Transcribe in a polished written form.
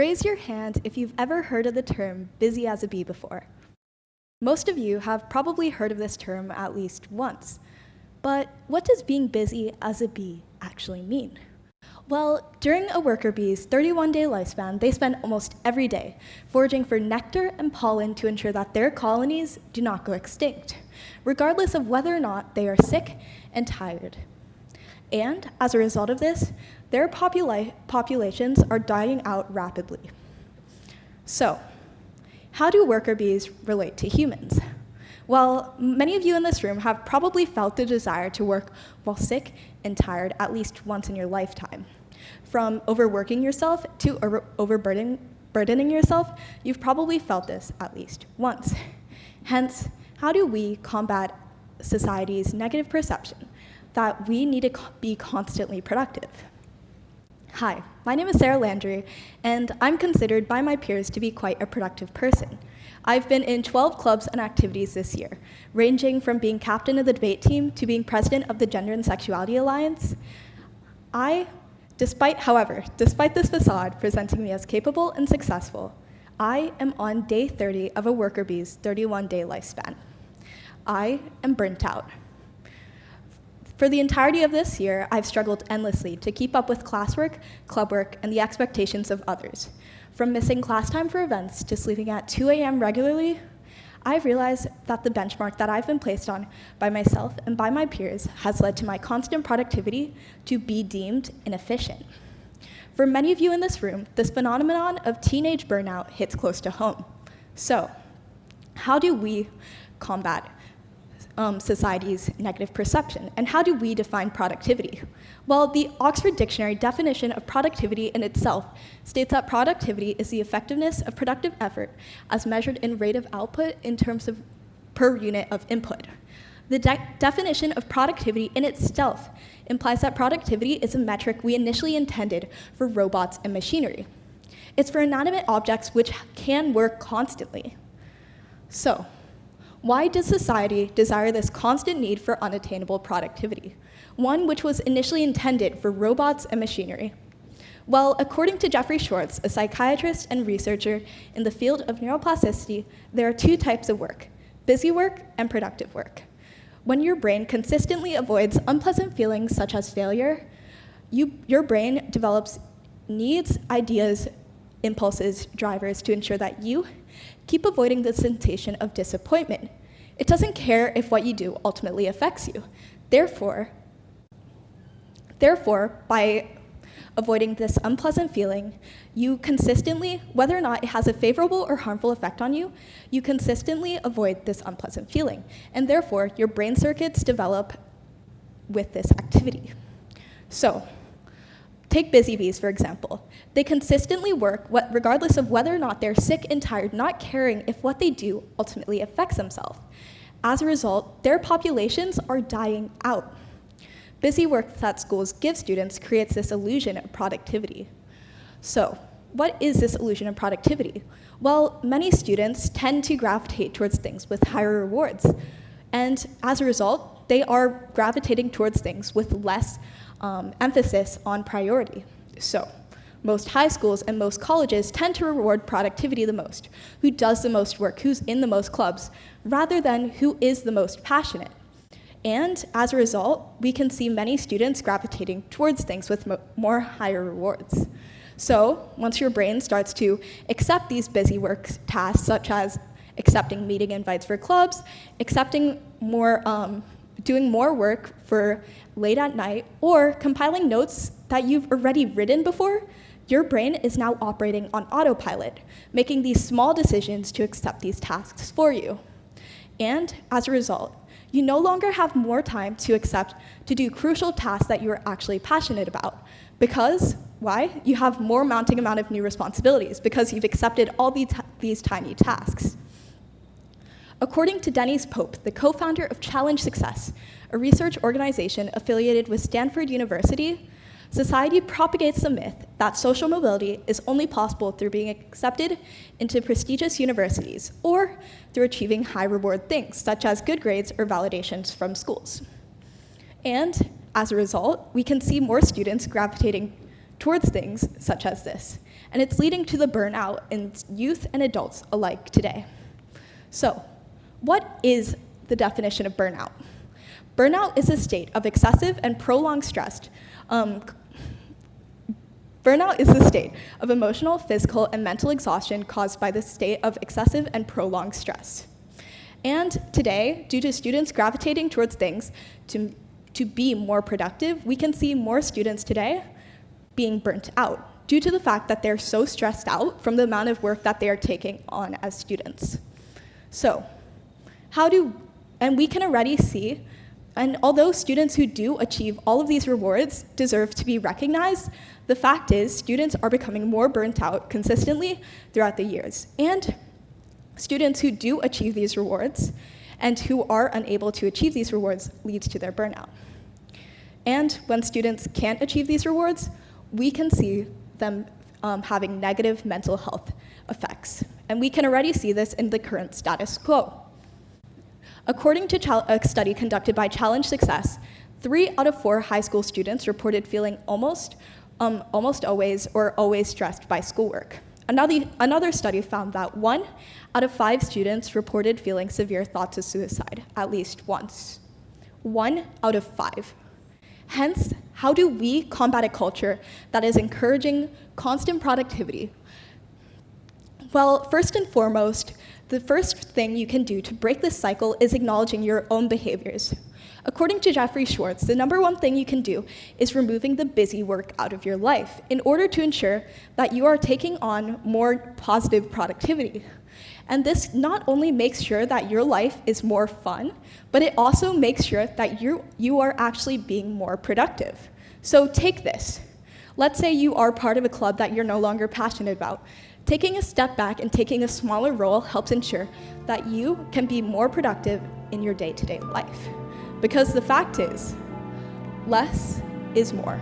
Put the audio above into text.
Raise your hand if you've ever heard of the term busy as a bee before. Most of you have probably heard of this term at least once. But what does being busy as a bee actually mean? Well, during a worker bee's 31-day lifespan, they spend almost every day foraging for nectar and pollen to ensure that their colonies do not go extinct, regardless of whether or not they are sick and tired. And as a result of this, their populations are dying out rapidly. So, how do worker bees relate to humans? Well, many of you in this room have probably felt the desire to work while sick and tired at least once in your lifetime. From overworking yourself to overburdening yourself, you've probably felt this at least once. Hence, how do we combat society's negative perception that we need to be constantly productive? Hi, my name is Sara Landry, and I'm considered by my peers to be quite a productive person. I've been in 12 clubs and activities this year, ranging from being captain of the debate team to being president of the Gender and Sexuality Alliance. Despite this facade presenting me as capable and successful, I am on day 30 of a worker bee's 31-day lifespan. I am burnt out. For the entirety of this year, I've struggled endlessly to keep up with classwork, club work, and the expectations of others. From missing class time for events to sleeping at 2 a.m. regularly, I've realized that the benchmark that I've been placed on by myself and by my peers has led to my constant productivity to be deemed inefficient. For many of you in this room, this phenomenon of teenage burnout hits close to home. So, how do we combat society's negative perception, and how do we define productivity? Well, the Oxford Dictionary definition of productivity in itself states that productivity is the effectiveness of productive effort as measured in rate of output in terms of per unit of input. The definition of productivity in itself implies that productivity is a metric we initially intended for robots and machinery. It's for inanimate objects which can work constantly. So, why does society desire this constant need for unattainable productivity, one which was initially intended for robots and machinery? Well, according to Jeffrey Schwartz, a psychiatrist and researcher in the field of neuroplasticity, there are two types of work: busy work and productive work. When your brain consistently avoids unpleasant feelings such as failure, your brain develops needs, ideas, impulses, drivers to ensure that you keep avoiding the sensation of disappointment. It doesn't care if what you do ultimately affects you. Therefore, by avoiding this unpleasant feeling, you consistently, whether or not it has a favorable or harmful effect on you, you consistently avoid this unpleasant feeling. And therefore, your brain circuits develop with this activity. So, take busy bees, for example. They consistently work regardless of whether or not they're sick and tired, not caring if what they do ultimately affects themselves. As a result, their populations are dying out. Busy work that schools give students creates this illusion of productivity. So, what is this illusion of productivity? Well, many students tend to gravitate towards things with higher rewards. And as a result, they are gravitating towards things with less emphasis on priority. So, most high schools and most colleges tend to reward productivity the most, who does the most work, who's in the most clubs, rather than who is the most passionate. And as a result, we can see many students gravitating towards things with more higher rewards. So, once your brain starts to accept these busy work tasks, such as accepting meeting invites for clubs, accepting doing more work for late at night, or compiling notes that you've already written before, your brain is now operating on autopilot, making these small decisions to accept these tasks for you. And as a result, you no longer have more time to do crucial tasks that you are actually passionate about. Because, why? You have more mounting amount of new responsibilities because you've accepted all these tiny tasks. According to Denise Pope, the co-founder of Challenge Success, a research organization affiliated with Stanford University, society propagates the myth that social mobility is only possible through being accepted into prestigious universities or through achieving high-reward things, such as good grades or validations from schools. And as a result, we can see more students gravitating towards things such as this. and it's leading to the burnout in youth and adults alike today. So, what is the definition of burnout? Burnout is a state of excessive and prolonged stress. Burnout is the state of emotional, physical, and mental exhaustion caused by the state of excessive and prolonged stress. And today, due to students gravitating towards things to be more productive, we can see more students today being burnt out due to the fact that they're so stressed out from the amount of work that they are taking on as students. So, and we can already see, and although students who do achieve all of these rewards deserve to be recognized, the fact is students are becoming more burnt out consistently throughout the years. And students who do achieve these rewards and who are unable to achieve these rewards leads to their burnout. And when students can't achieve these rewards, we can see them having negative mental health effects. And we can already see this in the current status quo. According to a study conducted by Challenge Success, 3 out of 4 high school students reported feeling almost always or always stressed by schoolwork. Another study found that 1 out of 5 students reported feeling severe thoughts of suicide at least once. 1 out of 5. Hence, how do we combat a culture that is encouraging constant productivity? Well, first and foremost, the first thing you can do to break this cycle is acknowledging your own behaviors. According to Jeffrey Schwartz, the number one thing you can do is removing the busy work out of your life in order to ensure that you are taking on more positive productivity. And this not only makes sure that your life is more fun, but it also makes sure that you are actually being more productive. So take this. Let's say you are part of a club that you're no longer passionate about. Taking a step back and taking a smaller role helps ensure that you can be more productive in your day-to-day life. Because the fact is, less is more.